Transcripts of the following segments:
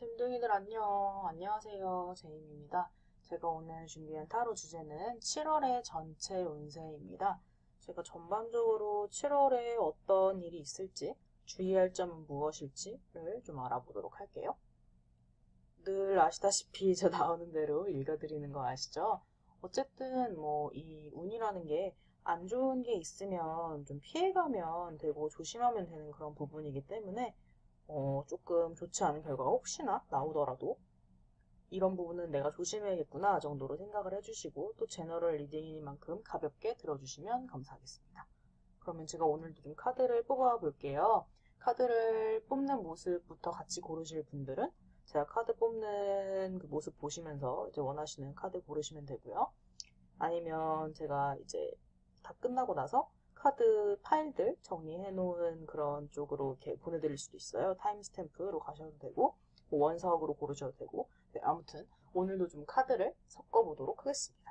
잼둥이들 안녕. 안녕하세요. 제임입니다. 제가 오늘 준비한 타로 주제는 7월의 전체 운세입니다. 제가 전반적으로 7월에 어떤 일이 있을지, 주의할 점은 무엇일지를 좀 알아보도록 할게요. 늘 아시다시피 저 나오는 대로 읽어드리는 거 아시죠? 어쨌든 이 운이라는 게 안 좋은 게 있으면 좀 피해가면 되고 조심하면 되는 그런 부분이기 때문에 조금 좋지 않은 결과가 혹시나 나오더라도 이런 부분은 내가 조심해야겠구나 정도로 생각을 해주시고 또 제너럴 리딩이니만큼 가볍게 들어주시면 감사하겠습니다. 그러면 제가 오늘도 좀 카드를 뽑아 볼게요. 카드를 뽑는 모습부터 같이 고르실 분들은 제가 카드 뽑는 그 모습 보시면서 이제 원하시는 카드 고르시면 되고요. 아니면 제가 이제 다 끝나고 나서 카드 파일들 정리해 놓은 그런 쪽으로 이렇게 보내드릴 수도 있어요. 타임스탬프로 가셔도 되고 원석으로 고르셔도 되고 네, 아무튼 오늘도 좀 카드를 섞어보도록 하겠습니다.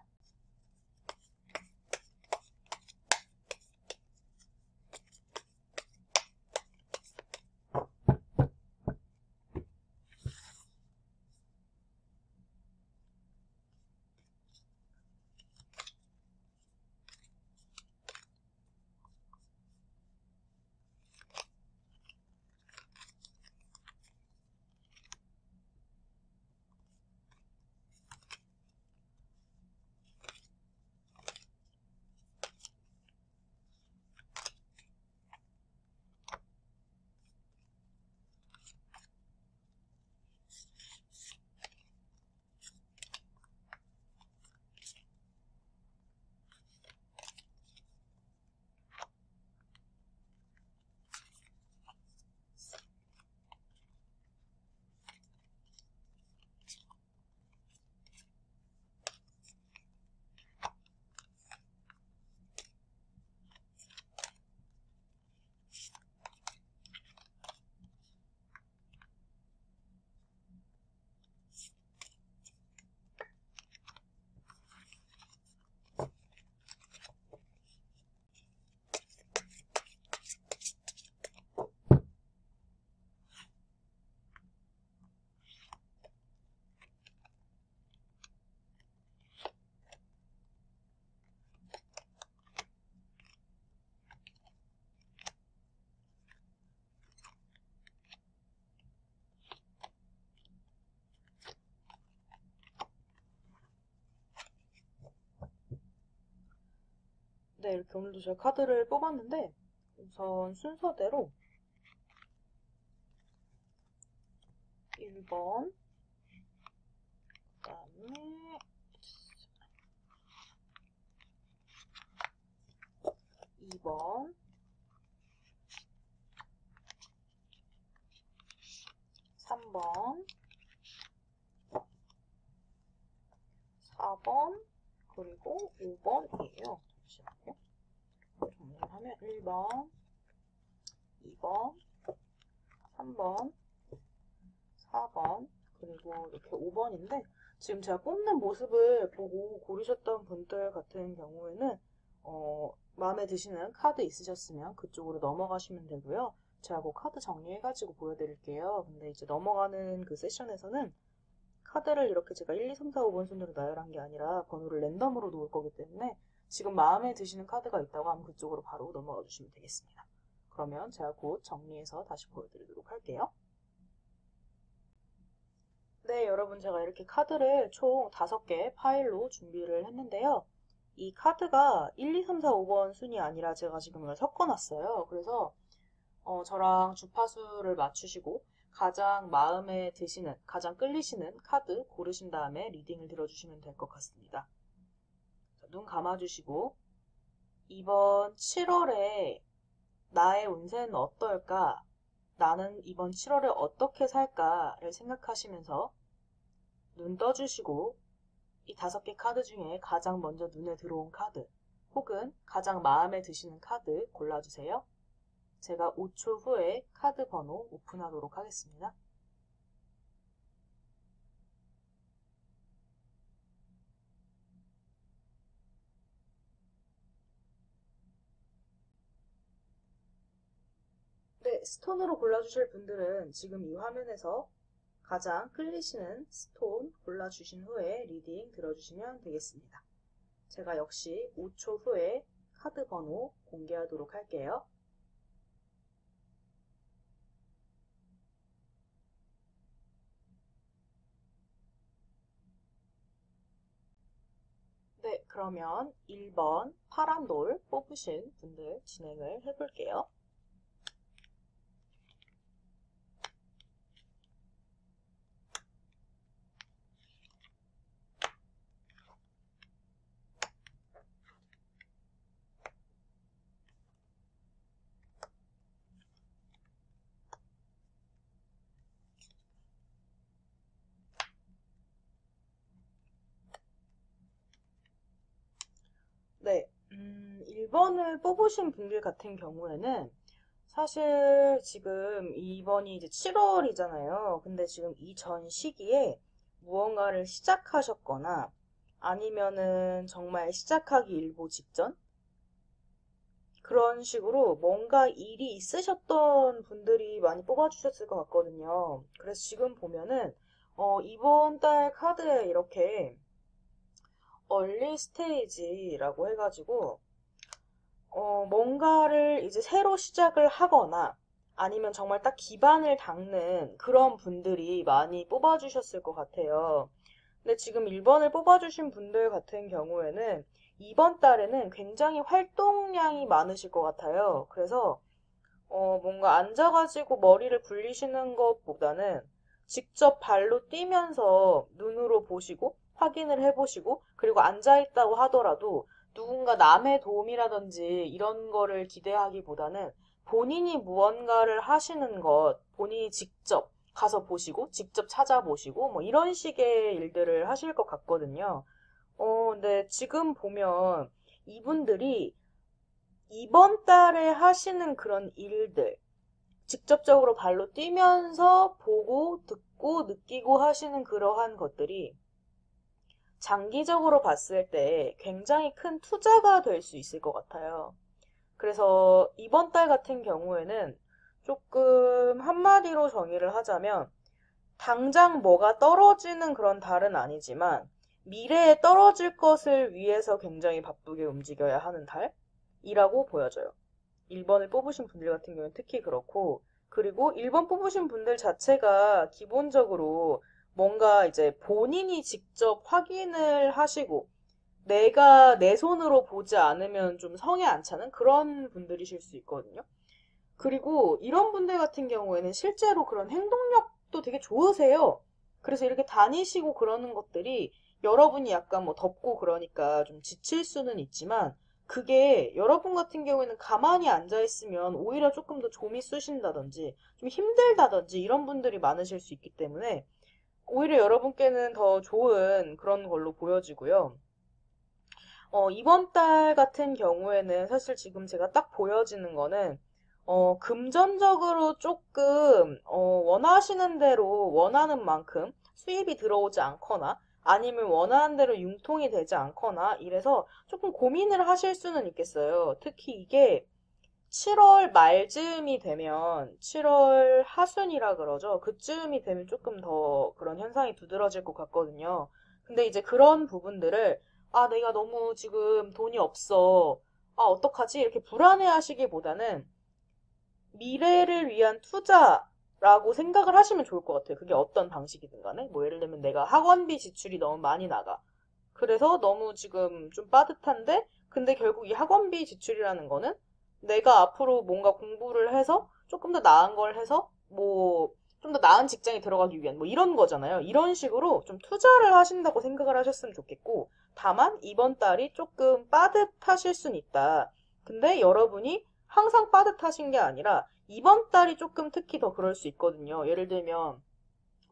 네, 이렇게 오늘도 제가 카드를 뽑았는데 우선 순서대로 1번, 그 다음에 2번, 3번, 4번, 그리고 5번이에요. 잠시만요. 정리를 하면 1번, 2번, 3번, 4번, 그리고 이렇게 5번인데 지금 제가 뽑는 모습을 보고 고르셨던 분들 같은 경우에는 마음에 드시는 카드 있으셨으면 그쪽으로 넘어가시면 되고요. 제가 그 카드 정리해가지고 보여드릴게요. 근데 이제 넘어가는 그 세션에서는 카드를 이렇게 제가 1, 2, 3, 4, 5번 순으로 나열한 게 아니라 번호를 랜덤으로 놓을 거기 때문에 지금 마음에 드시는 카드가 있다고 하면 그쪽으로 바로 넘어가 주시면 되겠습니다. 그러면 제가 곧 정리해서 다시 보여드리도록 할게요. 네, 여러분 제가 이렇게 카드를 총 5개 파일로 준비를 했는데요. 이 카드가 1, 2, 3, 4, 5번 순이 아니라 제가 지금 이걸 섞어놨어요. 그래서 저랑 주파수를 맞추시고 가장 마음에 드시는, 가장 끌리시는 카드 고르신 다음에 리딩을 들어주시면 될 것 같습니다. 자, 눈 감아주시고 이번 7월에 나의 운세는 어떨까? 나는 이번 7월에 어떻게 살까를 생각하시면서 눈 떠주시고 이 5개 카드 중에 가장 먼저 눈에 들어온 카드 혹은 가장 마음에 드시는 카드 골라주세요. 제가 5초 후에 카드 번호 오픈하도록 하겠습니다. 네, 스톤으로 골라주실 분들은 지금 이 화면에서 가장 끌리시는 스톤 골라주신 후에 리딩 들어주시면 되겠습니다. 제가 역시 5초 후에 카드 번호 공개하도록 할게요. 네, 그러면 1번 파란 돌 뽑으신 분들 진행을 해볼게요. 네, 1번을 뽑으신 분들 같은 경우에는 사실 지금 이번이 이제 7월이잖아요. 근데 지금 이전 시기에 무언가를 시작하셨거나 아니면은 정말 시작하기 일보 직전? 그런 식으로 뭔가 일이 있으셨던 분들이 많이 뽑아주셨을 것 같거든요. 그래서 지금 보면은 이번 달 카드에 이렇게 얼리 스테이지라고 해가지고 뭔가를 이제 새로 시작을 하거나 아니면 정말 딱 기반을 닦는 그런 분들이 많이 뽑아주셨을 것 같아요. 근데 지금 1번을 뽑아주신 분들 같은 경우에는 이번 달에는 굉장히 활동량이 많으실 것 같아요. 그래서 뭔가 앉아가지고 머리를 굴리시는 것보다는 직접 발로 뛰면서 눈으로 보시고 확인을 해보시고 그리고 앉아있다고 하더라도 누군가 남의 도움이라든지 이런 거를 기대하기보다는 본인이 무언가를 하시는 것, 본인이 직접 가서 보시고 직접 찾아보시고 뭐 이런 식의 일들을 하실 것 같거든요. 근데 지금 보면 이분들이 이번 달에 하시는 그런 일들, 직접적으로 발로 뛰면서 보고, 듣고, 느끼고 하시는 그러한 것들이 장기적으로 봤을 때 굉장히 큰 투자가 될 수 있을 것 같아요. 그래서 이번 달 같은 경우에는 조금 한마디로 정의를 하자면 당장 뭐가 떨어지는 그런 달은 아니지만 미래에 떨어질 것을 위해서 굉장히 바쁘게 움직여야 하는 달이라고 보여져요. 1번을 뽑으신 분들 같은 경우는 특히 그렇고, 그리고 1번 뽑으신 분들 자체가 기본적으로 뭔가 이제 본인이 직접 확인을 하시고, 내가 내 손으로 보지 않으면 좀 성에 안 차는 그런 분들이실 수 있거든요. 그리고 이런 분들 같은 경우에는 실제로 그런 행동력도 되게 좋으세요. 그래서 이렇게 다니시고 그러는 것들이 여러분이 약간 뭐 덥고 그러니까 좀 지칠 수는 있지만 그게 여러분 같은 경우에는 가만히 앉아있으면 오히려 조금 더 좀이 쑤신다든지 좀 힘들다든지 이런 분들이 많으실 수 있기 때문에 오히려 여러분께는 더 좋은 그런 걸로 보여지고요. 이번 달 같은 경우에는 사실 지금 제가 딱 보여지는 거는 금전적으로 조금, 원하시는 대로 원하는 만큼 수입이 들어오지 않거나 아니면 원하는 대로 융통이 되지 않거나 이래서 조금 고민을 하실 수는 있겠어요. 특히 이게 7월 말즈음이 되면 7월 하순이라 그러죠. 그쯤이 되면 조금 더 그런 현상이 두드러질 것 같거든요. 근데 이제 그런 부분들을 아, 내가 너무 지금 돈이 없어. 아, 어떡하지? 이렇게 불안해 하시기보다는 미래를 위한 투자라고 생각을 하시면 좋을 것 같아요. 그게 어떤 방식이든 간에. 뭐 예를 들면 내가 학원비 지출이 너무 많이 나가. 그래서 너무 지금 좀 빠듯한데, 근데 결국 이 학원비 지출이라는 거는 내가 앞으로 뭔가 공부를 해서 조금 더 나은 걸 해서 뭐 좀 더 나은 직장에 들어가기 위한 뭐 이런 거잖아요. 이런 식으로 좀 투자를 하신다고 생각을 하셨으면 좋겠고, 다만 이번 달이 조금 빠듯하실 순 있다. 근데 여러분이 항상 빠듯하신 게 아니라 이번 달이 조금 특히 더 그럴 수 있거든요. 예를 들면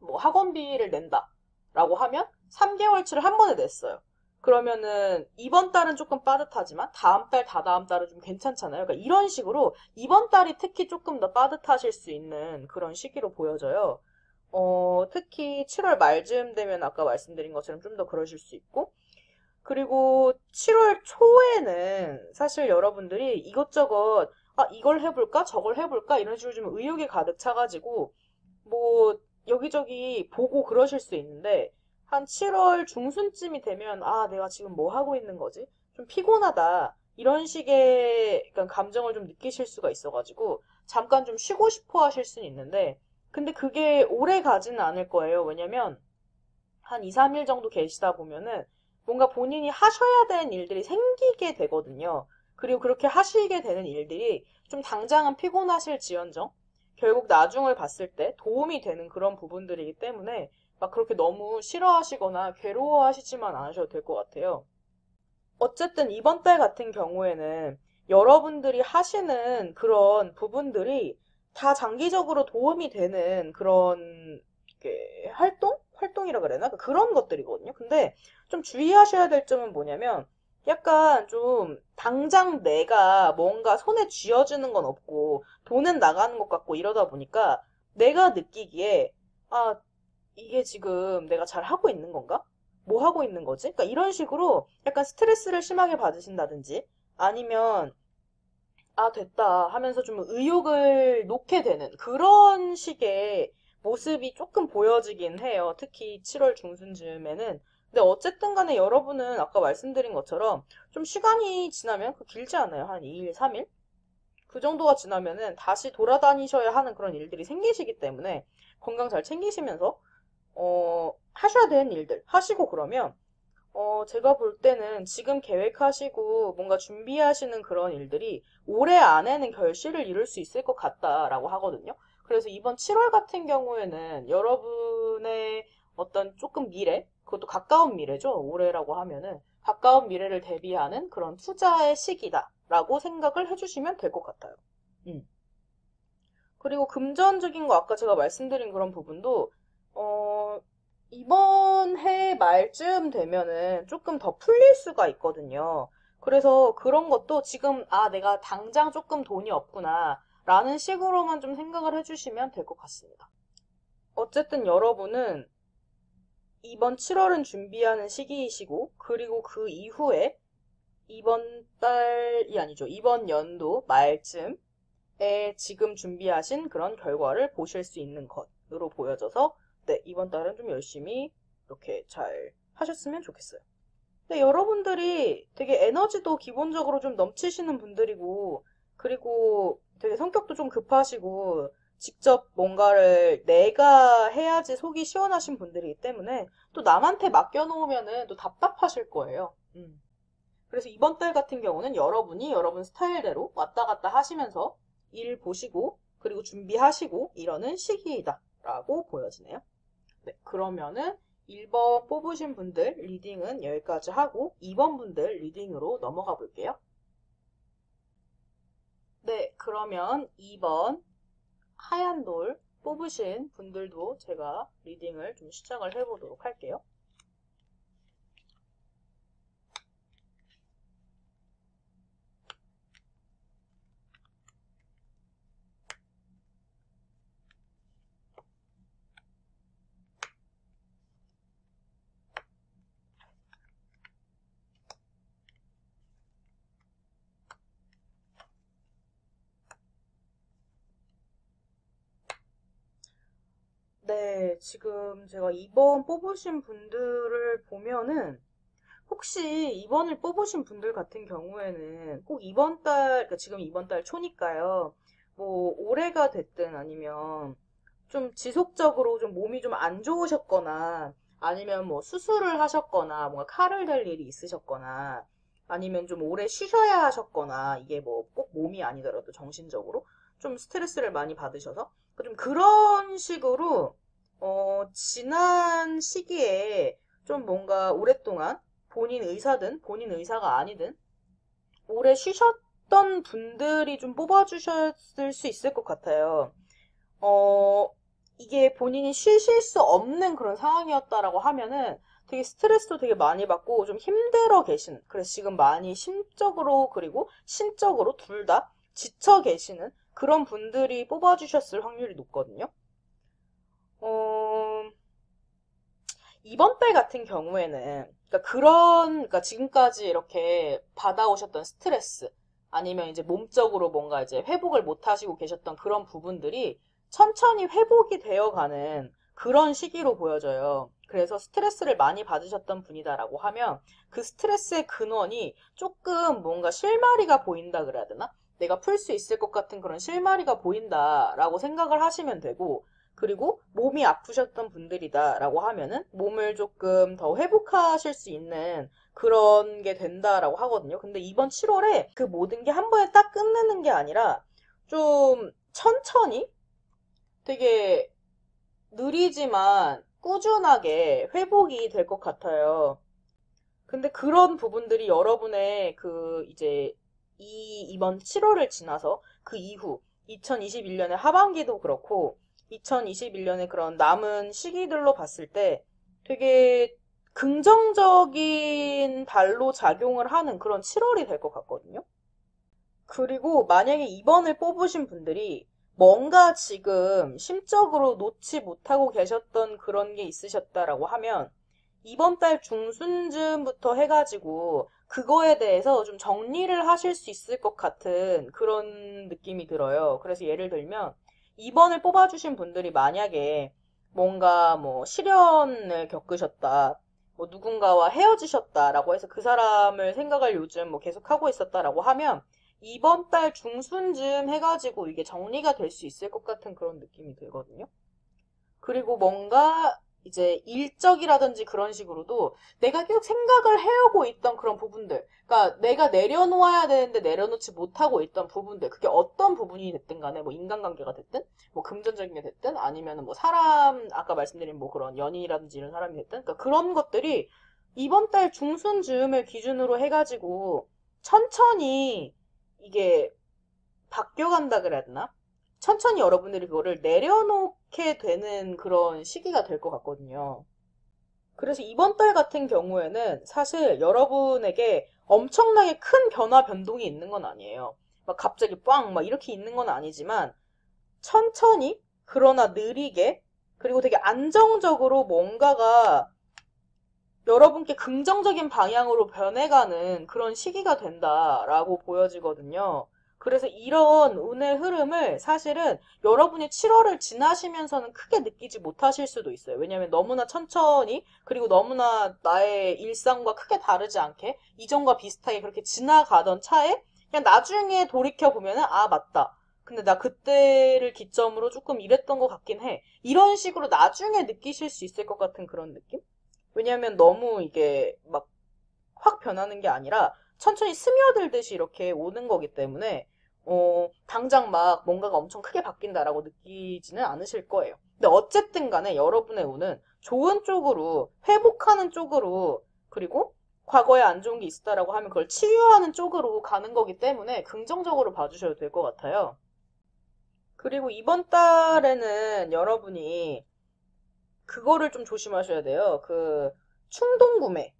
뭐 학원비를 낸다라고 하면 3개월치를 한 번에 냈어요. 그러면은 이번 달은 조금 빠듯하지만 다음 달, 다다음 달은 좀 괜찮잖아요. 그러니까 이런 식으로 이번 달이 특히 조금 더 빠듯하실 수 있는 그런 시기로 보여져요. 특히 7월 말쯤 되면 아까 말씀드린 것처럼 좀 더 그러실 수 있고 그리고 7월 초에는 사실 여러분들이 이것저것 이걸 해볼까 저걸 해볼까 이런 식으로 좀 의욕이 가득 차가지고 뭐 여기저기 보고 그러실 수 있는데, 한 7월 중순쯤이 되면, 아, 내가 지금 뭐 하고 있는 거지? 좀 피곤하다. 이런 식의 약간 감정을 좀 느끼실 수가 있어가지고, 잠깐 좀 쉬고 싶어 하실 수는 있는데, 근데 그게 오래 가지는 않을 거예요. 왜냐면, 한 2, 3일 정도 계시다 보면은, 뭔가 본인이 하셔야 되는 일들이 생기게 되거든요. 그리고 그렇게 하시게 되는 일들이 좀 당장은 피곤하실지언정, 결국 나중을 봤을 때 도움이 되는 그런 부분들이기 때문에 막 그렇게 너무 싫어하시거나 괴로워하시지만 않으셔도 될 것 같아요. 어쨌든 이번 달 같은 경우에는 여러분들이 하시는 그런 부분들이 다 장기적으로 도움이 되는 그런 활동이라 그래야 되나? 그런 것들이거든요. 근데 좀 주의하셔야 될 점은 뭐냐면 약간 좀 당장 내가 뭔가 손에 쥐어주는 건 없고 돈은 나가는 것 같고 이러다 보니까 내가 느끼기에 아, 이게 지금 내가 잘 하고 있는 건가? 뭐 하고 있는 거지? 그러니까 이런 식으로 약간 스트레스를 심하게 받으신다든지 아니면 아, 됐다 하면서 좀 의욕을 놓게 되는 그런 식의 모습이 조금 보여지긴 해요. 특히 7월 중순쯤에는. 근데 어쨌든 간에 여러분은 아까 말씀드린 것처럼 좀 시간이 지나면 그 길지 않아요. 한 2일, 3일? 그 정도가 지나면은 다시 돌아다니셔야 하는 그런 일들이 생기시기 때문에 건강 잘 챙기시면서 하셔야 되는 일들 하시고 그러면, 제가 볼 때는 지금 계획하시고 뭔가 준비하시는 그런 일들이 올해 안에는 결실을 이룰 수 있을 것 같다라고 하거든요. 그래서 이번 7월 같은 경우에는 여러분의 어떤 조금 미래, 그것도 가까운 미래죠. 올해라고 하면은 가까운 미래를 대비하는 그런 투자의 시기다라고 생각을 해주시면 될 것 같아요. 음. 그리고 금전적인 거 아까 제가 말씀드린 그런 부분도 어, 이번 해 말쯤 되면은 조금 더 풀릴 수가 있거든요. 그래서 그런 것도 지금 아 내가 당장 조금 돈이 없구나 라는 식으로만 좀 생각을 해주시면 될 것 같습니다. 어쨌든 여러분은 이번 7월은 준비하는 시기이시고 그리고 그 이후에 이번 달이 아니죠. 이번 연도 말쯤 지금 준비하신 그런 결과를 보실 수 있는 것으로 보여져서 네, 이번 달은 좀 열심히 이렇게 잘 하셨으면 좋겠어요. 근데 여러분들이 되게 에너지도 기본적으로 좀 넘치시는 분들이고 그리고 되게 성격도 좀 급하시고 직접 뭔가를 내가 해야지 속이 시원하신 분들이기 때문에 또 남한테 맡겨놓으면은 또 답답하실 거예요. 그래서 이번 달 같은 경우는 여러분이 여러분 스타일대로 왔다 갔다 하시면서 일 보시고 그리고 준비하시고 이러는 시기이다라고 보여지네요. 네, 그러면은 1번 뽑으신 분들 리딩은 여기까지 하고 2번 분들 리딩으로 넘어가 볼게요. 네, 그러면 2번 하얀 돌 뽑으신 분들도 제가 리딩을 좀 시작을 해보도록 할게요. 네, 지금 제가 2번 뽑으신 분들을 보면은 혹시 2번을 뽑으신 분들 같은 경우에는 꼭 이번 달, 그러니까 지금 이번 달 초니까요. 뭐 올해가 됐든 아니면 좀 지속적으로 좀 몸이 좀 안 좋으셨거나 아니면 뭐 수술을 하셨거나 뭔가 칼을 댈 일이 있으셨거나 아니면 좀 오래 쉬셔야 하셨거나 이게 뭐 꼭 몸이 아니더라도 정신적으로 좀 스트레스를 많이 받으셔서 좀 그런 식으로 지난 시기에 좀 뭔가 오랫동안 본인 의사든 본인 의사가 아니든 오래 쉬셨던 분들이 좀 뽑아주셨을 수 있을 것 같아요. 어, 이게 본인이 쉬실 수 없는 그런 상황이었다라고 하면은 되게 스트레스도 되게 많이 받고 좀 힘들어 계시는, 그래서 지금 많이 심적으로 그리고 신적으로 둘 다 지쳐 계시는 그런 분들이 뽑아주셨을 확률이 높거든요. 어, 이번 달 같은 경우에는 그러니까 지금까지 이렇게 받아오셨던 스트레스 아니면 이제 몸적으로 뭔가 이제 회복을 못 하시고 계셨던 그런 부분들이 천천히 회복이 되어가는 그런 시기로 보여져요. 그래서 스트레스를 많이 받으셨던 분이다라고 하면 그 스트레스의 근원이 조금 뭔가 실마리가 보인다 그래야 되나? 내가 풀 수 있을 것 같은 그런 실마리가 보인다라고 생각을 하시면 되고, 그리고 몸이 아프셨던 분들이다라고 하면은 몸을 조금 더 회복하실 수 있는 그런 게 된다라고 하거든요. 근데 이번 7월에 그 모든 게 한 번에 딱 끝내는 게 아니라 좀 천천히 되게 느리지만 꾸준하게 회복이 될 것 같아요. 근데 그런 부분들이 여러분의 그 이제 이번 7월을 지나서 그 이후 2021년의 하반기도 그렇고 2021년의 그런 남은 시기들로 봤을 때 되게 긍정적인 발로 작용을 하는 그런 7월이 될 것 같거든요. 그리고 만약에 2번을 뽑으신 분들이 뭔가 지금 심적으로 놓지 못하고 계셨던 그런 게 있으셨다라고 하면 이번 달 중순쯤부터 해가지고 그거에 대해서 좀 정리를 하실 수 있을 것 같은 그런 느낌이 들어요. 그래서 예를 들면 2번을 뽑아주신 분들이 만약에 뭔가 뭐 시련을 겪으셨다, 뭐 누군가와 헤어지셨다라고 해서 그 사람을 생각을 요즘 뭐 계속 하고 있었다라고 하면 이번 달 중순쯤 해가지고 이게 정리가 될 수 있을 것 같은 그런 느낌이 들거든요. 그리고 뭔가 이제 일적이라든지 그런 식으로도 내가 계속 생각을 해오고 있던 그런 부분들, 그러니까 내가 내려놓아야 되는데 내려놓지 못하고 있던 부분들, 그게 어떤 부분이 됐든 간에 뭐 인간관계가 됐든 뭐 금전적인 게 됐든 아니면은 뭐 사람, 아까 말씀드린 뭐 그런 연인이라든지 이런 사람이 됐든, 그러니까 그런 것들이 이번 달 중순 즈음을 기준으로 해가지고 천천히 이게 바뀌어간다 그래야 되나? 천천히 여러분들이 그거를 내려놓게 되는 그런 시기가 될 것 같거든요. 그래서 이번 달 같은 경우에는 사실 여러분에게 엄청나게 큰 변화 변동이 있는 건 아니에요. 막 갑자기 빵! 막 이렇게 있는 건 아니지만 천천히, 그러나 느리게, 그리고 되게 안정적으로 뭔가가 여러분께 긍정적인 방향으로 변해가는 그런 시기가 된다라고 보여지거든요. 그래서 이런 운의 흐름을 사실은 여러분이 7월을 지나시면서는 크게 느끼지 못하실 수도 있어요. 왜냐하면 너무나 천천히, 그리고 너무나 나의 일상과 크게 다르지 않게 이전과 비슷하게 그렇게 지나가던 차에 그냥 나중에 돌이켜보면은 아, 맞다. 근데 나 그때를 기점으로 조금 이랬던 것 같긴 해. 이런 식으로 나중에 느끼실 수 있을 것 같은 그런 느낌? 왜냐하면 너무 이게 막 확 변하는 게 아니라 천천히 스며들듯이 이렇게 오는 거기 때문에 당장 막 뭔가가 엄청 크게 바뀐다라고 느끼지는 않으실 거예요. 근데 어쨌든 간에 여러분의 운은 좋은 쪽으로, 회복하는 쪽으로, 그리고 과거에 안 좋은 게 있었다라고 하면 그걸 치유하는 쪽으로 가는 거기 때문에 긍정적으로 봐주셔도 될 것 같아요. 그리고 이번 달에는 여러분이 그거를 좀 조심하셔야 돼요. 그 충동 구매.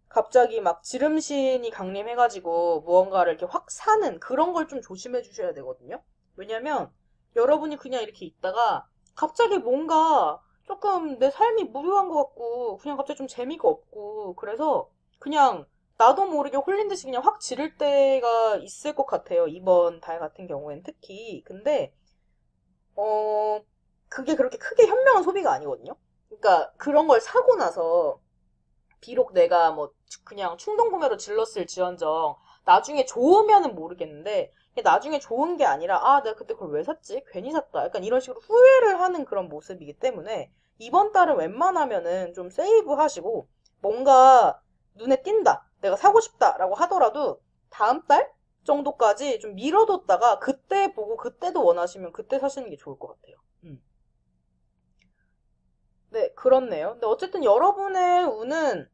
갑자기 막 지름신이 강림해가지고 무언가를 이렇게 확 사는 그런 걸 좀 조심해 주셔야 되거든요. 왜냐면 여러분이 그냥 이렇게 있다가 갑자기 뭔가 조금 내 삶이 무료한 것 같고 그냥 갑자기 좀 재미가 없고 그래서 그냥 나도 모르게 홀린 듯이 그냥 확 지를 때가 있을 것 같아요. 이번 달 같은 경우엔 특히. 근데 어 그게 그렇게 크게 현명한 소비가 아니거든요. 그러니까 그런 걸 사고 나서 비록 내가 뭐 그냥 충동 구매로 질렀을지언정 나중에 좋으면은 모르겠는데 나중에 좋은 게 아니라 아 내가 그때 그걸 왜 샀지? 괜히 샀다. 약간 이런 식으로 후회를 하는 그런 모습이기 때문에 이번 달은 웬만하면은 좀 세이브 하시고 뭔가 눈에 띈다. 내가 사고 싶다라고 하더라도 다음 달 정도까지 좀 미뤄뒀다가 그때 보고 그때도 원하시면 그때 사시는 게 좋을 것 같아요. 네, 그렇네요. 근데 어쨌든 여러분의 운은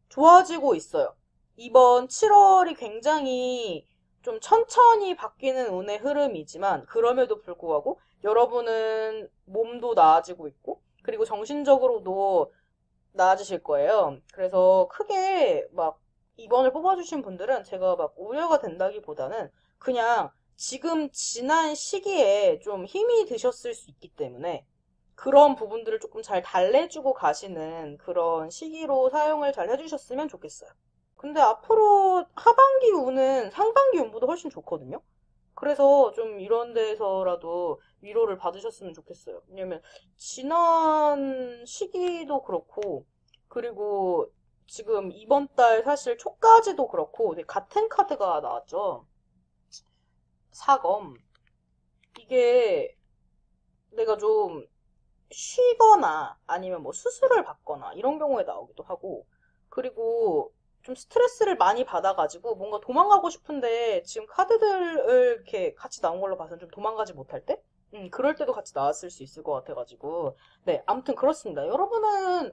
좋아지고 있어요. 이번 7월이 굉장히 좀 천천히 바뀌는 운의 흐름이지만, 그럼에도 불구하고 여러분은 몸도 나아지고 있고, 그리고 정신적으로도 나아지실 거예요. 그래서 크게 막 이번을 뽑아주신 분들은 제가 막 우려가 된다기보다는 그냥 지금 지난 시기에 좀 힘이 드셨을 수 있기 때문에 그런 부분들을 조금 잘 달래주고 가시는 그런 시기로 사용을 잘 해주셨으면 좋겠어요. 근데 앞으로 하반기 운은 상반기 운보다 훨씬 좋거든요. 그래서 좀 이런 데서라도 위로를 받으셨으면 좋겠어요. 왜냐면 지난 시기도 그렇고, 그리고 지금 이번 달 사실 초까지도 그렇고 같은 카드가 나왔죠. 사검. 이게 내가 좀 쉬거나 아니면 뭐 수술을 받거나 이런 경우에 나오기도 하고, 그리고 좀 스트레스를 많이 받아가지고 뭔가 도망가고 싶은데 지금 카드들을 이렇게 같이 나온 걸로 봐서는 좀 도망가지 못할 때? 그럴 때도 같이 나왔을 수 있을 것 같아가지고. 네, 아무튼 그렇습니다. 여러분은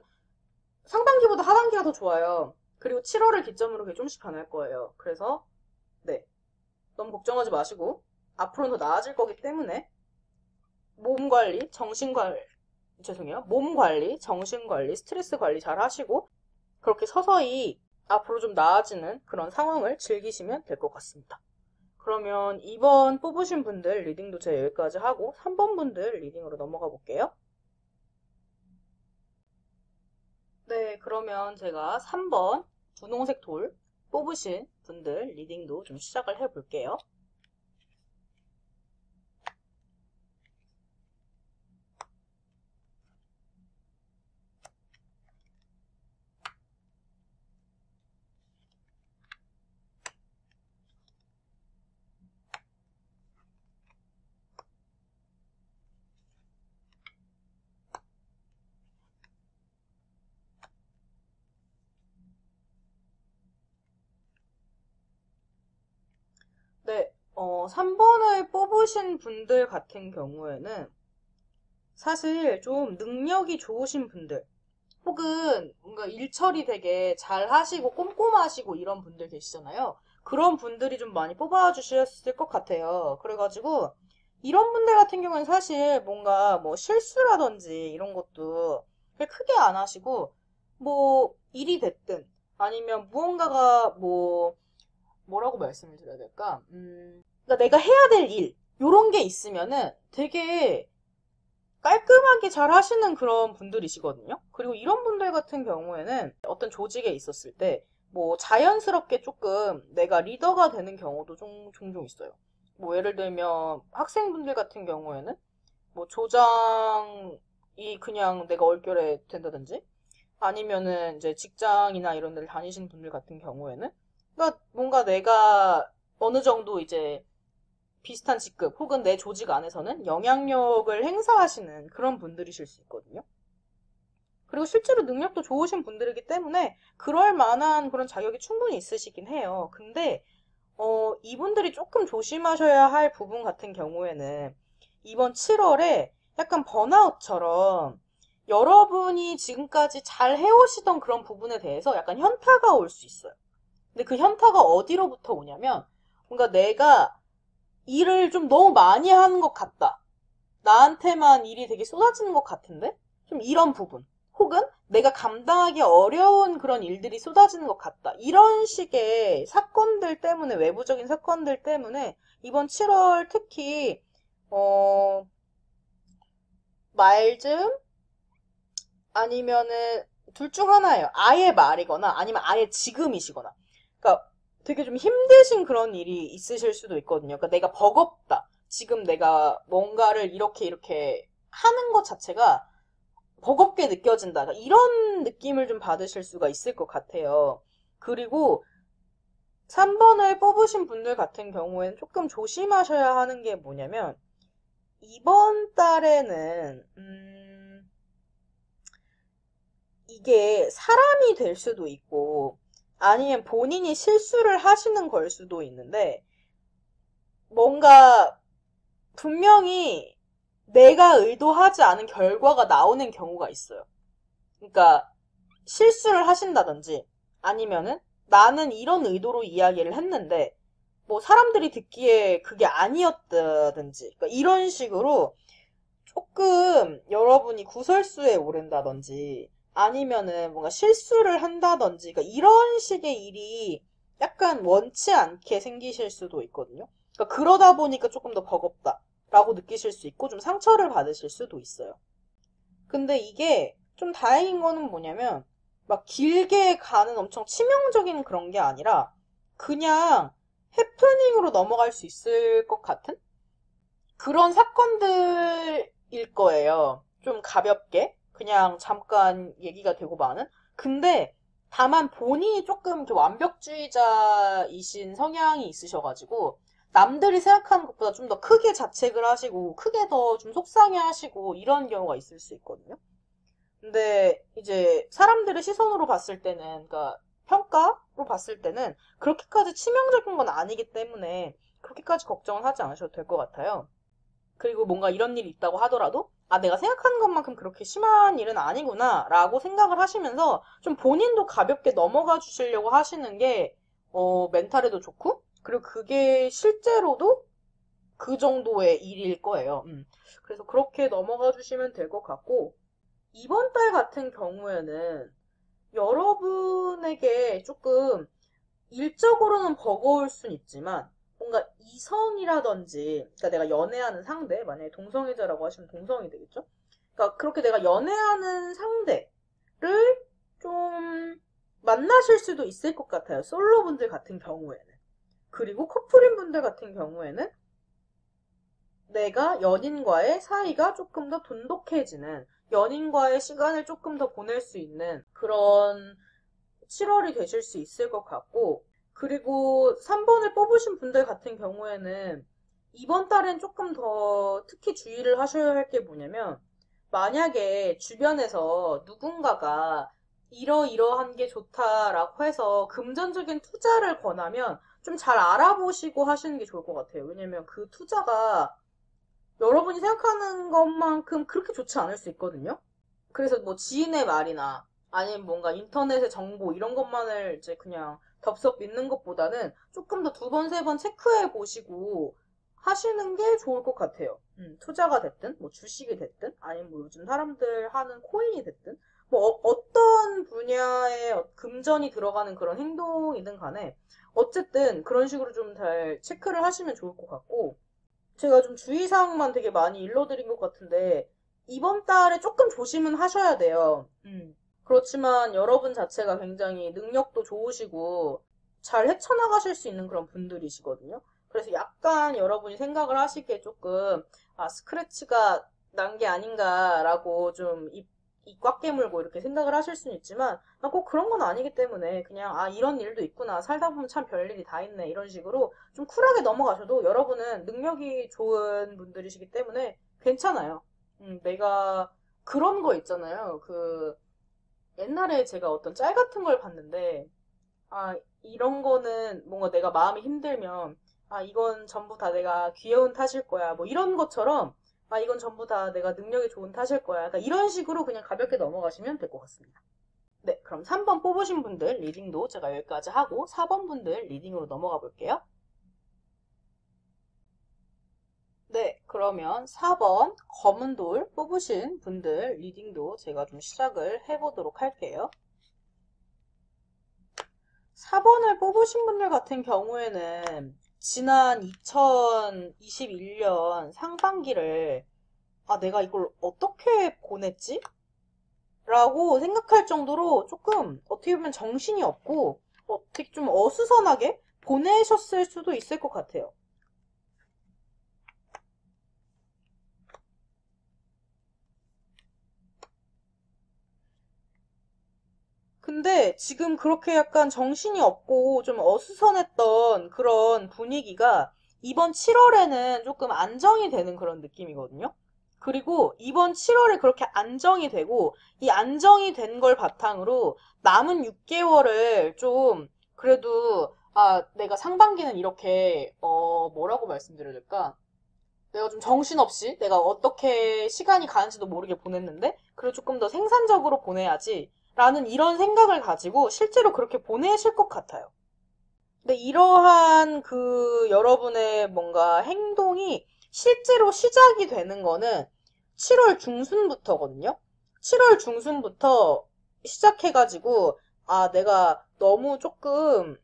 상반기보다 하반기가 더 좋아요. 그리고 7월을 기점으로 그게 좀씩 변할 거예요. 그래서 네, 너무 걱정하지 마시고 앞으로는 더 나아질 거기 때문에 몸 관리, 정신 관리, 죄송해요. 몸 관리, 정신 관리, 스트레스 관리 잘 하시고 그렇게 서서히 앞으로 좀 나아지는 그런 상황을 즐기시면 될 것 같습니다. 그러면 2번 뽑으신 분들 리딩도 제가 여기까지 하고 3번 분들 리딩으로 넘어가 볼게요. 네, 그러면 제가 3번 분홍색 돌 뽑으신 분들 리딩도 좀 시작을 해볼게요. 네, 3번을 뽑으신 분들 같은 경우에는 사실 좀 능력이 좋으신 분들, 혹은 뭔가 일처리 되게 잘 하시고 꼼꼼하시고 이런 분들 계시잖아요. 그런 분들이 좀 많이 뽑아주셨을 것 같아요. 그래가지고 이런 분들 같은 경우는 사실 뭔가 뭐 실수라든지 이런 것도 크게 안 하시고 뭐 일이 됐든 아니면 무언가가 뭐라고 말씀을 드려야 될까? 그러니까 내가 해야 될 일, 요런 게 있으면은 되게 깔끔하게 잘 하시는 그런 분들이시거든요. 그리고 이런 분들 같은 경우에는 어떤 조직에 있었을 때, 뭐, 자연스럽게 조금 내가 리더가 되는 경우도 종종 있어요. 뭐, 예를 들면, 학생분들 같은 경우에는, 뭐, 조장이 그냥 내가 얼결에 된다든지, 아니면은 이제 직장이나 이런 데를 다니시는 분들 같은 경우에는, 그러니까 뭔가 내가 어느 정도 이제 비슷한 직급 혹은 내 조직 안에서는 영향력을 행사하시는 그런 분들이실 수 있거든요. 그리고 실제로 능력도 좋으신 분들이기 때문에 그럴 만한 그런 자격이 충분히 있으시긴 해요. 근데 이분들이 조금 조심하셔야 할 부분 같은 경우에는 이번 7월에 약간 번아웃처럼 여러분이 지금까지 잘 해오시던 그런 부분에 대해서 약간 현타가 올 수 있어요. 근데 그 현타가 어디로부터 오냐면 뭔가 내가 일을 좀 너무 많이 하는 것 같다. 나한테만 일이 되게 쏟아지는 것 같은데? 좀 이런 부분. 혹은 내가 감당하기 어려운 그런 일들이 쏟아지는 것 같다. 이런 식의 사건들 때문에, 외부적인 사건들 때문에 이번 7월 특히, 어, 말즘 아니면은 둘 중 하나예요. 아예 말이거나 아니면 아예 지금이시거나. 그러니까 되게 좀 힘드신 그런 일이 있으실 수도 있거든요. 그러니까 내가 버겁다. 지금 내가 뭔가를 이렇게 하는 것 자체가 버겁게 느껴진다. 그러니까 이런 느낌을 좀 받으실 수가 있을 것 같아요. 그리고 3번을 뽑으신 분들 같은 경우에는 조금 조심하셔야 하는 게 뭐냐면 이번 달에는 이게 사람이 될 수도 있고 아니면 본인이 실수를 하시는 걸 수도 있는데 뭔가 분명히 내가 의도하지 않은 결과가 나오는 경우가 있어요. 그러니까 실수를 하신다든지 아니면은 나는 이런 의도로 이야기를 했는데 뭐 사람들이 듣기에 그게 아니었다든지 그러니까 이런 식으로 조금 여러분이 구설수에 오른다든지 아니면은 뭔가 실수를 한다든지 그러니까 이런 식의 일이 약간 원치 않게 생기실 수도 있거든요. 그러니까 그러다 보니까 조금 더 버겁다라고 느끼실 수 있고 좀 상처를 받으실 수도 있어요. 근데 이게 좀 다행인 거는 뭐냐면 막 길게 가는 엄청 치명적인 그런 게 아니라 그냥 해프닝으로 넘어갈 수 있을 것 같은 그런 사건들일 거예요. 좀 가볍게 그냥 잠깐 얘기가 되고 마는. 근데 다만 본인이 조금 이렇게 완벽주의자이신 성향이 있으셔가지고 남들이 생각하는 것보다 좀 더 크게 자책을 하시고 크게 더 좀 속상해 하시고 이런 경우가 있을 수 있거든요. 근데 이제 사람들의 시선으로 봤을 때는, 그러니까 평가로 봤을 때는 그렇게까지 치명적인 건 아니기 때문에 그렇게까지 걱정을 하지 않으셔도 될 것 같아요. 그리고 뭔가 이런 일이 있다고 하더라도 아, 내가 생각하는 것만큼 그렇게 심한 일은 아니구나 라고 생각을 하시면서 좀 본인도 가볍게 넘어가 주시려고 하시는 게 멘탈에도 좋고 그리고 그게 실제로도 그 정도의 일일 거예요. 그래서 그렇게 넘어가 주시면 될 것 같고 이번 달 같은 경우에는 여러분에게 조금 일적으로는 버거울 순 있지만 뭔가 이성이라든지 그러니까 내가 연애하는 상대 만약에 동성애자라고 하시면 동성이 되겠죠? 그러니까 그렇게 내가 연애하는 상대를 좀 만나실 수도 있을 것 같아요. 솔로분들 같은 경우에는. 그리고 커플인 분들 같은 경우에는 내가 연인과의 사이가 조금 더 돈독해지는 연인과의 시간을 조금 더 보낼 수 있는 그런 7월이 되실 수 있을 것 같고 그리고 3번을 뽑으신 분들 같은 경우에는 이번 달엔 조금 더 특히 주의를 하셔야 할 게 뭐냐면 만약에 주변에서 누군가가 이러이러한 게 좋다라고 해서 금전적인 투자를 권하면 좀 잘 알아보시고 하시는 게 좋을 것 같아요. 왜냐면 그 투자가 여러분이 생각하는 것만큼 그렇게 좋지 않을 수 있거든요. 그래서 뭐 지인의 말이나 아니면 뭔가 인터넷의 정보 이런 것만을 이제 그냥 덥석 믿는 것보다는 조금 더 두 번, 세 번 체크해 보시고 하시는 게 좋을 것 같아요. 투자가 됐든, 뭐 주식이 됐든, 아니면 뭐 요즘 사람들 하는 코인이 됐든, 뭐 떤 분야에 금전이 들어가는 그런 행동이든 간에 어쨌든 그런 식으로 좀 잘 체크를 하시면 좋을 것 같고 제가 좀 주의사항만 되게 많이 일러드린 것 같은데 이번 달에 조금 조심은 하셔야 돼요. 그렇지만 여러분 자체가 굉장히 능력도 좋으시고 잘 헤쳐나가실 수 있는 그런 분들이시거든요. 그래서 약간 여러분이 생각을 하시기에 조금 스크래치가 난 게 아닌가라고 좀 입 꽉 깨물고 이렇게 생각을 하실 수는 있지만 꼭 그런 건 아니기 때문에 그냥 이런 일도 있구나 살다 보면 참 별일이 다 있네 이런 식으로 좀 쿨하게 넘어가셔도 여러분은 능력이 좋은 분들이시기 때문에 괜찮아요. 내가 그런 거 있잖아요. 옛날에 제가 어떤 짤 같은 걸 봤는데, 이런 거는 뭔가 내가 마음이 힘들면, 이건 전부 다 내가 귀여운 탓일 거야. 뭐 이런 것처럼, 이건 전부 다 내가 능력이 좋은 탓일 거야. 그러니까 이런 식으로 그냥 가볍게 넘어가시면 될 것 같습니다. 네, 그럼 3번 뽑으신 분들 리딩도 제가 여기까지 하고 4번 분들 리딩으로 넘어가 볼게요. 네, 그러면 4번 검은 돌 뽑으신 분들 리딩도 제가 좀 시작을 해보도록 할게요. 4번을 뽑으신 분들 같은 경우에는 지난 2021년 상반기를 내가 이걸 어떻게 보냈지? 라고 생각할 정도로 조금 어떻게 보면 정신이 없고 되게 좀 어수선하게 보내셨을 수도 있을 것 같아요. 근데 지금 그렇게 약간 정신이 없고 좀 어수선했던 그런 분위기가 이번 7월에는 조금 안정이 되는 그런 느낌이거든요. 그리고 이번 7월에 그렇게 안정이 되고 이 안정이 된 걸 바탕으로 남은 6개월을 좀 그래도 내가 상반기는 이렇게 뭐라고 말씀드려야 될까? 내가 좀 정신없이 내가 어떻게 시간이 가는지도 모르게 보냈는데 그리고 조금 더 생산적으로 보내야지 라는 이런 생각을 가지고 실제로 그렇게 보내실 것 같아요. 근데 이러한 여러분의 뭔가 행동이 실제로 시작이 되는 거는 7월 중순부터거든요. 7월 중순부터 시작해가지고 내가 너무 조금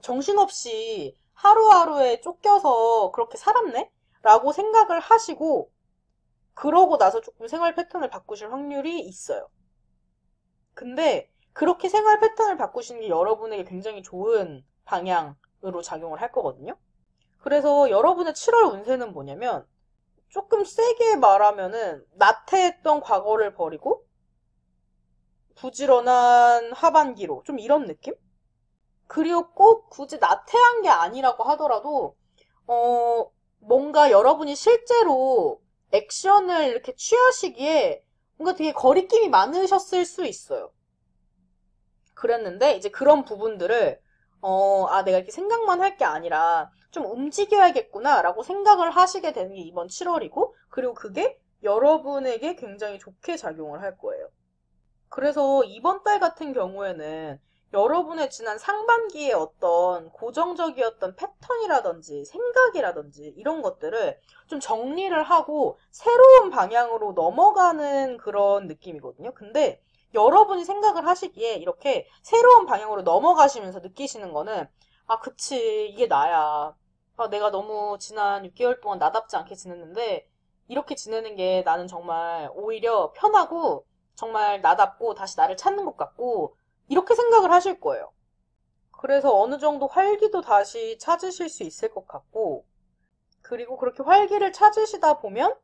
정신없이 하루하루에 쫓겨서 그렇게 살았네? 라고 생각을 하시고 그러고 나서 조금 생활 패턴을 바꾸실 확률이 있어요. 근데 그렇게 생활 패턴을 바꾸시는 게 여러분에게 굉장히 좋은 방향 작용을 할 거거든요. 그래서 여러분의 7월 운세는 뭐냐면 조금 세게 말하면은 나태했던 과거를 버리고 부지런한 하반기로 좀 이런 느낌? 그리고 꼭 굳이 나태한 게 아니라고 하더라도 뭔가 여러분이 실제로 액션을 이렇게 취하시기에 뭔가 되게 거리낌이 많으셨을 수 있어요. 그랬는데 이제 그런 부분들을 내가 이렇게 생각만 할 게 아니라 좀 움직여야겠구나 라고 생각을 하시게 되는 게 이번 7월이고, 그리고 그게 여러분에게 굉장히 좋게 작용을 할 거예요. 그래서 이번 달 같은 경우에는 여러분의 지난 상반기에 어떤 고정적이었던 패턴이라든지 생각이라든지 이런 것들을 좀 정리를 하고 새로운 방향으로 넘어가는 그런 느낌이거든요. 근데 여러분이 생각을 하시기에 이렇게 새로운 방향으로 넘어가시면서 느끼시는 거는, 그치, 이게 나야. 내가 너무 지난 6개월 동안 나답지 않게 지냈는데 이렇게 지내는 게 나는 정말 오히려 편하고 정말 나답고 다시 나를 찾는 것 같고 이렇게 생각을 하실 거예요. 그래서 어느 정도 활기도 다시 찾으실 수 있을 것 같고, 그리고 그렇게 활기를 찾으시다 보면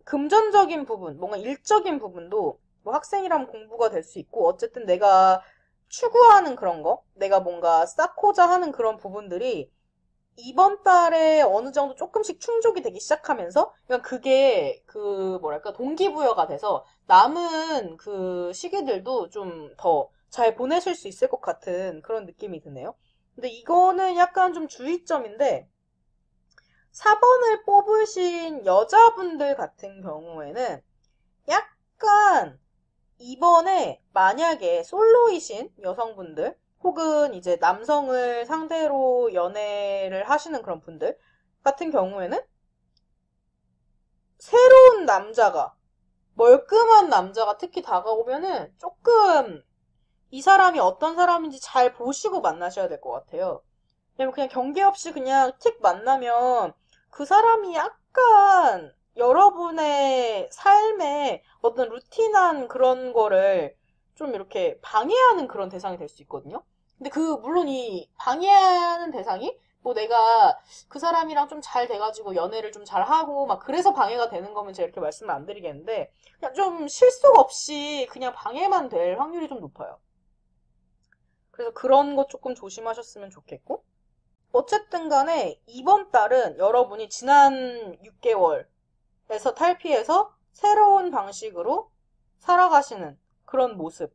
금전적인 부분, 뭔가 일적인 부분도 뭐 학생이라면 공부가 될 수 있고, 어쨌든 내가 추구하는 그런 거, 내가 뭔가 쌓고자 하는 그런 부분들이 이번 달에 어느 정도 조금씩 충족이 되기 시작하면서, 그러니까 그게 뭐랄까 동기부여가 돼서 남은 그 시기들도 좀 더 잘 보내실 수 있을 것 같은 그런 느낌이 드네요. 근데 이거는 약간 좀 주의점인데, 4번을 뽑으신 여자분들 같은 경우에는 약간 이번에 만약에 솔로이신 여성분들 혹은 이제 남성을 상대로 연애를 하시는 그런 분들 같은 경우에는 새로운 남자가, 멀끔한 남자가 특히 다가오면은 조금 이 사람이 어떤 사람인지 잘 보시고 만나셔야 될 것 같아요. 왜냐면 그냥 경계 없이 그냥 틱 만나면 그 사람이 약간 여러분의 삶에 어떤 루틴한 그런 거를 좀 이렇게 방해하는 그런 대상이 될 수 있거든요. 근데 물론 이 방해하는 대상이 뭐 내가 그 사람이랑 좀 잘 돼가지고 연애를 좀 잘하고 막 그래서 방해가 되는 거면 제가 이렇게 말씀을 안 드리겠는데, 그냥 좀 실속 없이 그냥 방해만 될 확률이 좀 높아요. 그래서 그런 거 조금 조심하셨으면 좋겠고, 어쨌든 간에 이번 달은 여러분이 지난 6개월에서 탈피해서 새로운 방식으로 살아가시는 그런 모습,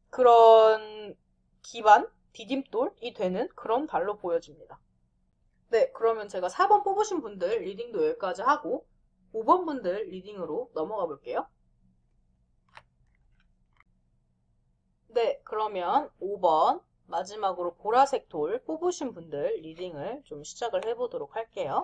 그런 기반, 디딤돌이 되는 그런 달로 보여집니다. 네, 그러면 제가 4번 뽑으신 분들 리딩도 여기까지 하고 5번 분들 리딩으로 넘어가 볼게요. 네, 그러면 5번 마지막으로 보라색 돌 뽑으신 분들 리딩을 좀 시작을 해보도록 할게요.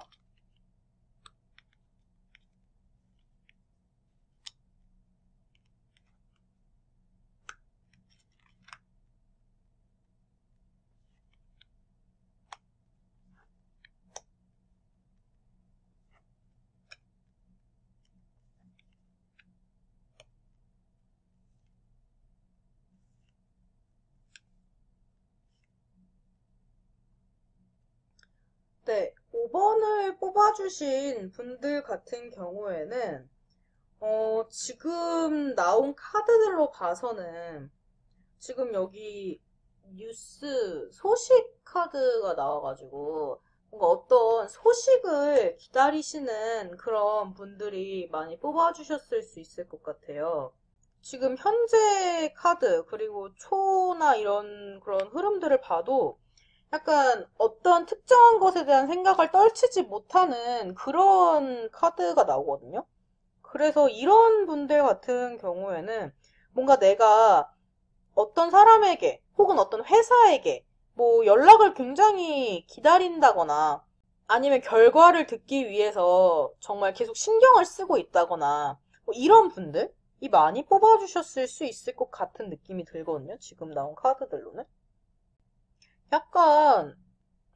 네, 5번을 뽑아주신 분들 같은 경우에는 지금 나온 카드들로 봐서는 지금 여기 뉴스 소식 카드가 나와가지고 뭔가 어떤 소식을 기다리시는 그런 분들이 많이 뽑아주셨을 수 있을 것 같아요. 지금 현재 카드 그리고 초나 이런 그런 흐름들을 봐도 약간 어떤 특정한 것에 대한 생각을 떨치지 못하는 그런 카드가 나오거든요. 그래서 이런 분들 같은 경우에는 뭔가 내가 어떤 사람에게 혹은 어떤 회사에게 뭐 연락을 굉장히 기다린다거나 아니면 결과를 듣기 위해서 정말 계속 신경을 쓰고 있다거나 뭐 이런 분들이 많이 뽑아주셨을 수 있을 것 같은 느낌이 들거든요. 지금 나온 카드들로는. 약간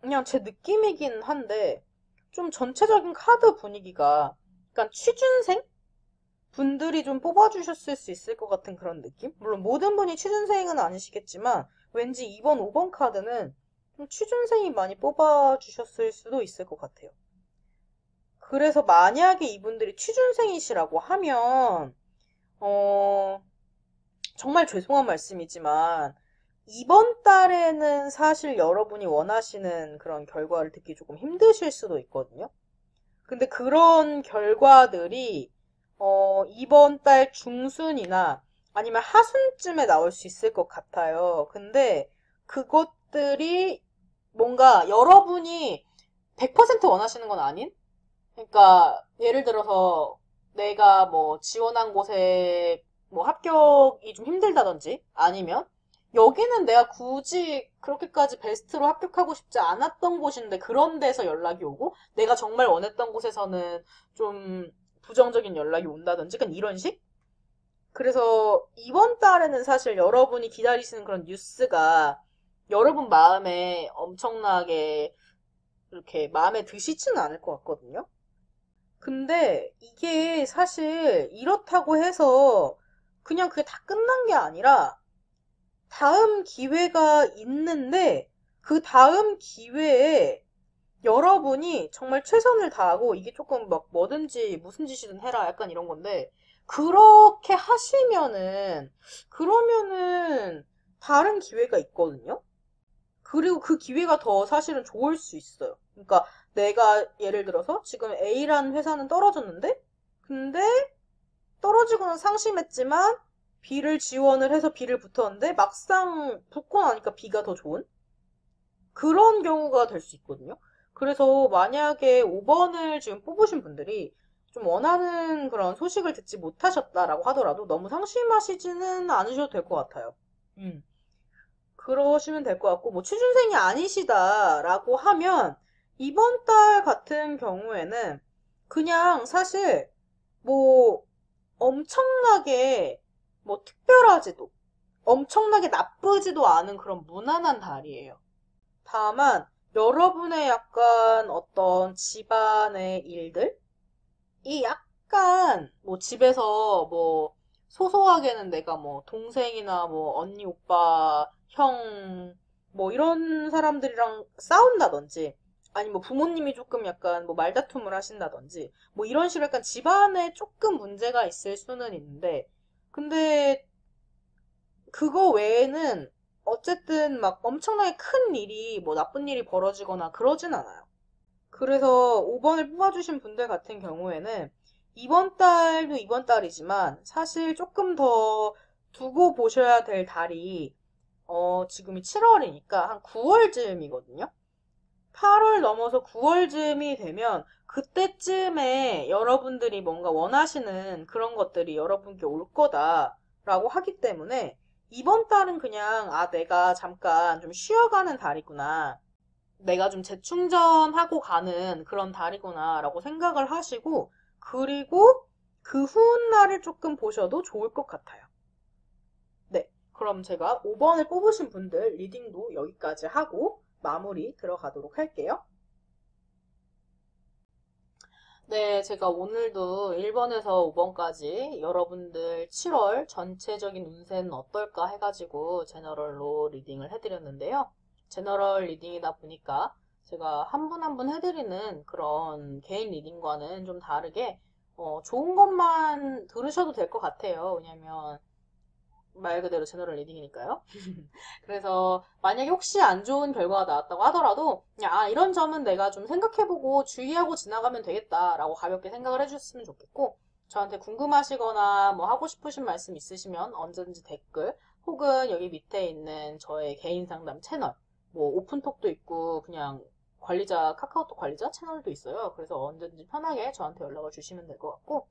그냥 제 느낌이긴 한데 좀 전체적인 카드 분위기가 약간 취준생 분들이 좀 뽑아주셨을 수 있을 것 같은 그런 느낌? 물론 모든 분이 취준생은 아니시겠지만 왠지 2번, 5번 카드는 취준생이 많이 뽑아주셨을 수도 있을 것 같아요. 그래서 만약에 이분들이 취준생이시라고 하면, 정말 죄송한 말씀이지만, 이번 달에는 사실 여러분이 원하시는 그런 결과를 듣기 조금 힘드실 수도 있거든요. 근데 그런 결과들이, 이번 달 중순이나 아니면 하순쯤에 나올 수 있을 것 같아요. 근데 그것들이 뭔가 여러분이 100% 원하시는 건 아닌? 그러니까 예를 들어서 내가 뭐 지원한 곳에 뭐 합격이 좀 힘들다든지 아니면 여기는 내가 굳이 그렇게까지 베스트로 합격하고 싶지 않았던 곳인데 그런 데서 연락이 오고 내가 정말 원했던 곳에서는 좀 부정적인 연락이 온다든지 그냥 이런 식? 그래서 이번 달에는 사실 여러분이 기다리시는 그런 뉴스가 여러분 마음에 엄청나게 이렇게 마음에 드시지는 않을 것 같거든요. 근데 이게 사실 이렇다고 해서 그냥 그게 다 끝난 게 아니라 다음 기회가 있는데 그 다음 기회에 여러분이 정말 최선을 다하고 이게 조금 막 뭐든지 무슨 짓이든 해라 약간 이런 건데 그렇게 하시면은 그러면은 다른 기회가 있거든요. 그리고 그 기회가 더 사실은 좋을 수 있어요. 그러니까 내가 예를 들어서 지금 A라는 회사는 떨어졌는데 근데 떨어지고는 상심했지만 B를 지원을 해서 B를 붙었는데 막상 붙고 나니까 B가 더 좋은 그런 경우가 될 수 있거든요. 그래서 만약에 5번을 지금 뽑으신 분들이 좀 원하는 그런 소식을 듣지 못하셨다라고 하더라도 너무 상심하시지는 않으셔도 될 것 같아요. 그러시면 될 것 같고, 뭐, 취준생이 아니시다라고 하면, 이번 달 같은 경우에는 그냥 사실, 뭐, 엄청나게, 뭐, 특별하지도, 엄청나게 나쁘지도 않은 그런 무난한 달이에요. 다만 여러분의 약간 어떤 집안의 일들이 약간 뭐 집에서 뭐 소소하게는 내가 뭐 동생이나 뭐 언니, 오빠, 형, 뭐 이런 사람들이랑 싸운다든지 아니 뭐 부모님이 조금 약간 뭐 말다툼을 하신다든지 뭐 이런 식으로 약간 집안에 조금 문제가 있을 수는 있는데 근데 그거 외에는 어쨌든 막 엄청나게 큰 일이 뭐 나쁜 일이 벌어지거나 그러진 않아요. 그래서 5번을 뽑아주신 분들 같은 경우에는 이번 달도 이번 달이지만 사실 조금 더 두고 보셔야 될 달이 지금이 7월이니까 한 9월쯤이거든요. 8월 넘어서 9월쯤이 되면 그때쯤에 여러분들이 뭔가 원하시는 그런 것들이 여러분께 올 거다라고 하기 때문에 이번 달은 그냥 내가 잠깐 좀 쉬어가는 달이구나. 내가 좀 재충전하고 가는 그런 달이구나라고 생각을 하시고 그리고 그 후날을 조금 보셔도 좋을 것 같아요. 네. 그럼 제가 5번을 뽑으신 분들 리딩도 여기까지 하고 마무리 들어가도록 할게요. 네, 제가 오늘도 1번에서 5번까지 여러분들 7월 전체적인 운세는 어떨까 해가지고 제너럴로 리딩을 해드렸는데요. 제너럴 리딩이다 보니까 제가 한 분 한 분 해드리는 그런 개인 리딩과는 좀 다르게 좋은 것만 들으셔도 될 것 같아요. 왜냐면 말 그대로 제너럴 리딩이니까요. 그래서 만약에 혹시 안 좋은 결과가 나왔다고 하더라도 그냥 이런 점은 내가 좀 생각해보고 주의하고 지나가면 되겠다라고 가볍게 생각을 해주셨으면 좋겠고 저한테 궁금하시거나 뭐 하고 싶으신 말씀 있으시면 언제든지 댓글 혹은 여기 밑에 있는 저의 개인 상담 채널 뭐 오픈톡도 있고 그냥 관리자 카카오톡 관리자 채널도 있어요. 그래서 언제든지 편하게 저한테 연락을 주시면 될 것 같고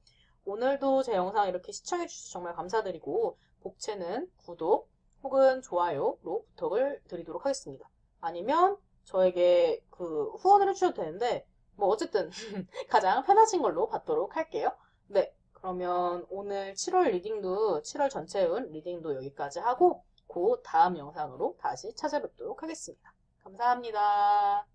오늘도 제 영상 이렇게 시청해주셔서 정말 감사드리고 복채는 구독 혹은 좋아요로 부탁을 드리도록 하겠습니다. 아니면 저에게 그 후원을 해주셔도 되는데 뭐 어쨌든 가장 편하신 걸로 받도록 할게요. 네, 그러면 오늘 7월 리딩도 7월 전체 운 리딩도 여기까지 하고 그 다음 영상으로 다시 찾아뵙도록 하겠습니다. 감사합니다.